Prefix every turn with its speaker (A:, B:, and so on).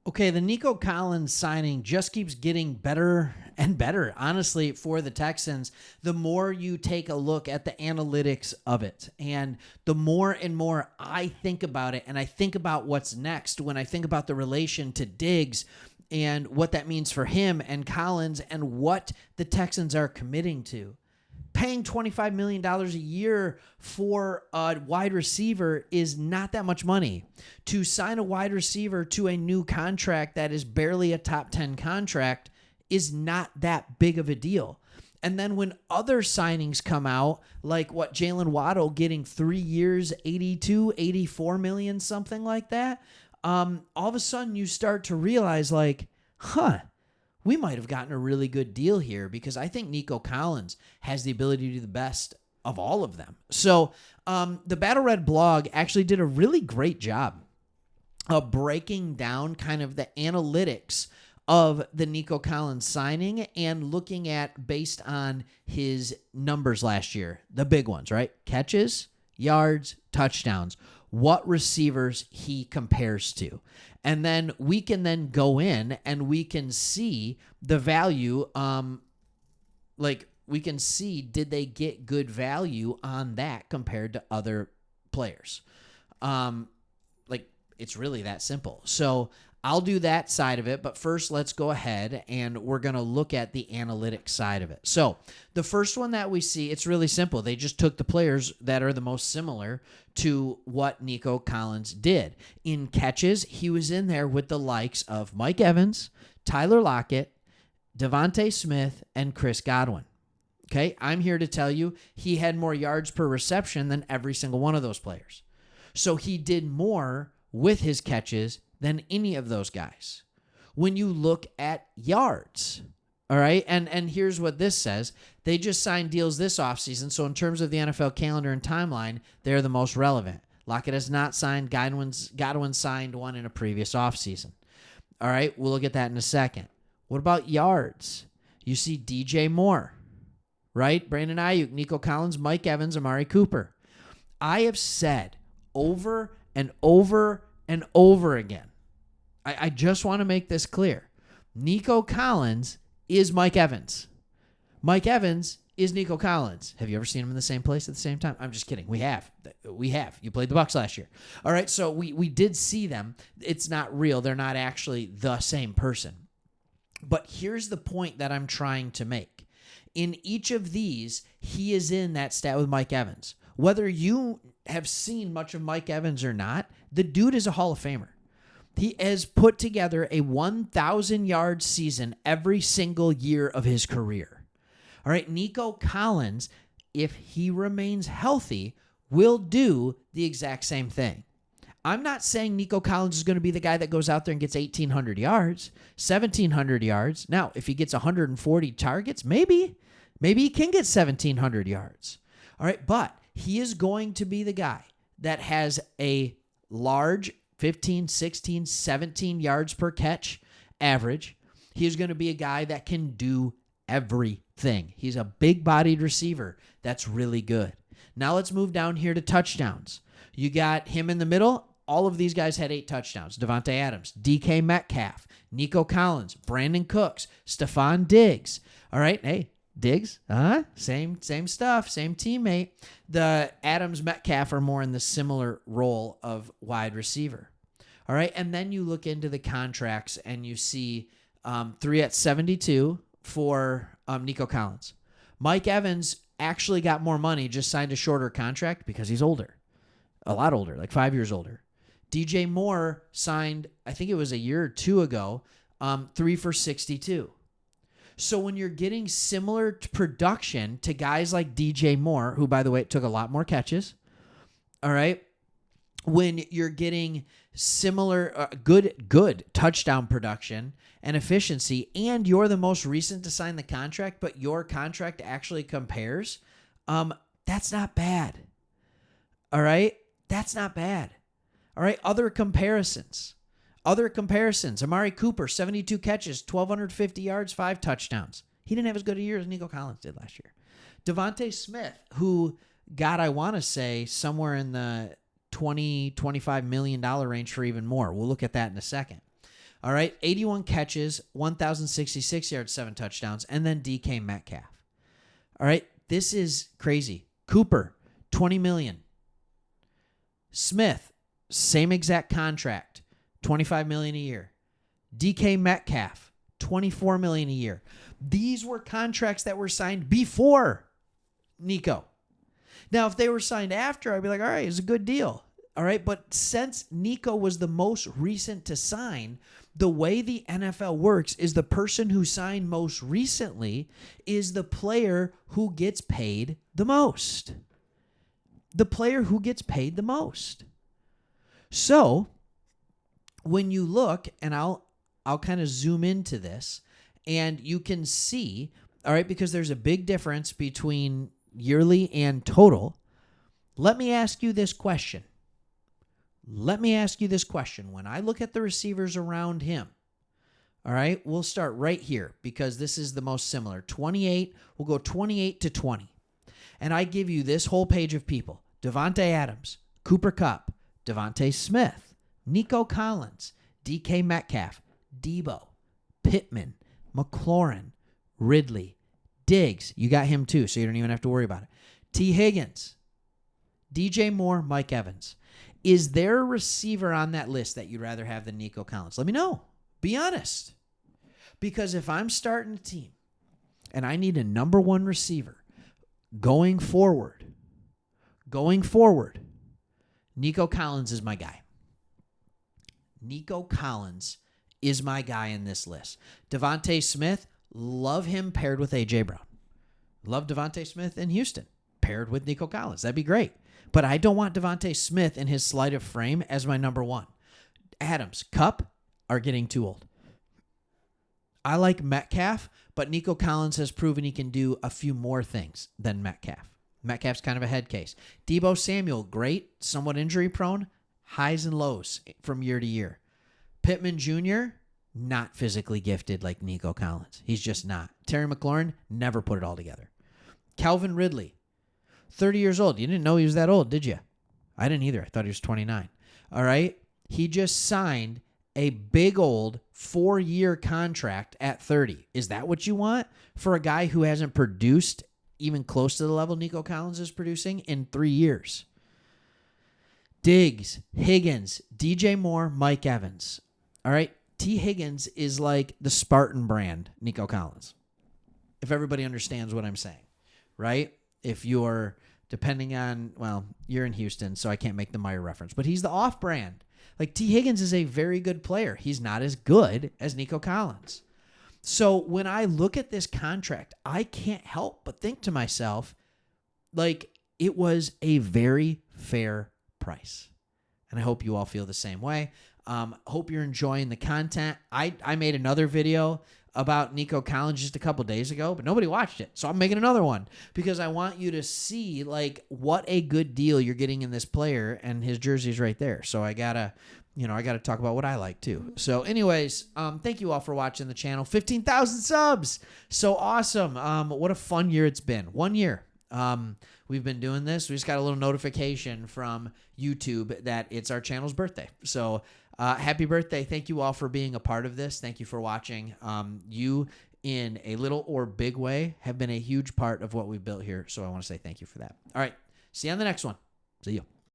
A: Okay, the Nico Collins signing just keeps getting better and better, honestly, for the Texans. The more you take a look at the analytics of it, and the more and more I think about it, and I think about what's next when I think about the relation to Diggs and what that means for him and Collins and what the Texans are committing to. Paying $25 million a year for a wide receiver is not that much money. To sign a wide receiver to a new contract that is barely a top 10 contract is not that big of a deal. And then when other signings come out, like what Jalen Waddle getting 3 years, 82, 84 million, something like that, all of a sudden you start to realize we might have gotten a really good deal here, because I think Nico Collins has the ability to do the best of all of them. So the Battle Red blog actually did a really great job of breaking down kind of the analytics of the Nico Collins signing and looking at based on his numbers last year, the big ones, right? Catches, yards, touchdowns, what receivers he compares to. And then we can then go in and we can see the value, we can see, did they get good value on that compared to other players? It's really that simple. So I'll do that side of it, but first let's go ahead and we're going to look at the analytics side of it. So the first one that we see, it's really simple. They just took the players that are the most similar to what Nico Collins did. In catches, he was in there with the likes of Mike Evans, Tyler Lockett, Devontae Smith, and Chris Godwin. Okay, I'm here to tell you he had more yards per reception than every single one of those players. So he did more with his catches than any of those guys. When you look at yards, all right, and here's what this says. They just signed deals this offseason, so in terms of the NFL calendar and timeline, they're the most relevant. Lockett has not signed. Godwin signed one in a previous offseason. All right, we'll look at that in a second. What about yards? You see DJ Moore, right? Brandon Ayuk, Nico Collins, Mike Evans, Amari Cooper. I have said over and over and over again, I just want to make this clear. Nico Collins is Mike Evans. Mike Evans is Nico Collins. Have you ever seen them in the same place at the same time? I'm just kidding. We have. You played the Bucs last year. All right, so we did see them. It's not real. They're not actually the same person. But here's the point that I'm trying to make. In each of these, he is in that stat with Mike Evans. Whether you have seen much of Mike Evans or not, the dude is a Hall of Famer. He has put together a 1,000-yard season every single year of his career. All right, Nico Collins, if he remains healthy, will do the exact same thing. I'm not saying Nico Collins is going to be the guy that goes out there and gets 1,800 yards, 1,700 yards. Now, if he gets 140 targets, maybe he can get 1,700 yards. All right, but he is going to be the guy that has a large 15, 16, 17 yards per catch average. He is going to be a guy that can do everything. He's a big-bodied receiver that's really good. Now let's move down here to touchdowns. You got him in the middle. All of these guys had 8 touchdowns. Devontae Adams, DK Metcalf, Nico Collins, Brandon Cooks, Stephon Diggs. All right, hey, Diggs, same stuff, same teammate. The Adams Metcalf are more in the similar role of wide receiver. All right, and then you look into the contracts and you see 3 at 72 for Nico Collins. Mike Evans actually got more money, just signed a shorter contract because he's older, a lot older, like 5 years older. DJ Moore signed, I think it was a year or two ago, 3 for 62. So when you're getting similar production to guys like DJ Moore, who, by the way, took a lot more catches, all right, when you're getting similar good touchdown production and efficiency, and you're the most recent to sign the contract, but your contract actually compares, that's not bad. All right? That's not bad. All right? Other comparisons. Amari Cooper, 72 catches, 1,250 yards, 5 touchdowns. He didn't have as good a year as Nico Collins did last year. Devontae Smith, who got, I want to say, somewhere in the $20, $25 million range for even more. We'll look at that in a second. All right, 81 catches, 1,066 yards, 7 touchdowns, and then DK Metcalf. All right, this is crazy. Cooper, $20 million. Smith, same exact contract, $25 million a year. DK Metcalf, $24 million a year. These were contracts that were signed before Nico. Now, if they were signed after, I'd be like, all right, it's a good deal. All right, but since Nico was the most recent to sign, the way the NFL works is the person who signed most recently is the player who gets paid the most. The player who gets paid the most. So, when you look, and I'll kind of zoom into this, and you can see, all right, because there's a big difference between yearly and total. Let me ask you this question. When I look at the receivers around him, all right, we'll start right here because this is the most similar. 28, we'll go 28 to 20. And I give you this whole page of people. Devontae Adams, Cooper Kupp, Devontae Smith, Nico Collins, DK Metcalf, Debo, Pittman, McLaurin, Ridley, Diggs. You got him too, so you don't even have to worry about it. T. Higgins, DJ Moore, Mike Evans. Is there a receiver on that list that you'd rather have than Nico Collins? Let me know. Be honest. Because if I'm starting a team and I need a number one receiver going forward, Nico Collins is my guy. Nico Collins is my guy in this list. Devontae Smith, love him paired with A.J. Brown. Love Devontae Smith in Houston paired with Nico Collins. That'd be great. But I don't want Devontae Smith in his sleight of frame as my number one. Adams, Kupp are getting too old. I like Metcalf, but Nico Collins has proven he can do a few more things than Metcalf. Metcalf's kind of a head case. Debo Samuel, great, somewhat injury prone, highs and lows from year to year. Pittman Jr., not physically gifted like Nico Collins. He's just not. Terry McLaurin, never put it all together. Calvin Ridley, 30 years old. You didn't know he was that old, did you? I didn't either. I thought he was 29. All right? He just signed a big old 4-year contract at 30. Is that what you want for a guy who hasn't produced even close to the level Nico Collins is producing in 3 years? Diggs, Higgins, DJ Moore, Mike Evans. All right? T. Higgins is like the Spartan brand Nico Collins, if everybody understands what I'm saying, right? If you're, depending on, well, you're in Houston, so I can't make the Meyer reference, but he's the off-brand. Like, T. Higgins is a very good player. He's not as good as Nico Collins. So when I look at this contract, I can't help but think to myself, like, it was a very fair price. And I hope you all feel the same way. Hope you're enjoying the content. I made another video about Nico Collins just a couple days ago, but nobody watched it. So I'm making another one because I want you to see like what a good deal you're getting in this player, and his jersey's right there. So I gotta talk about what I like too. So anyways, thank you all for watching the channel. 15,000 subs. So awesome. What a fun year it's been. 1 year. We've been doing this. We just got a little notification from YouTube that it's our channel's birthday. So happy birthday. Thank you all for being a part of this. Thank you for watching. You, in a little or big way, have been a huge part of what we've built here. So I want to say thank you for that. All right. See you on the next one. See you.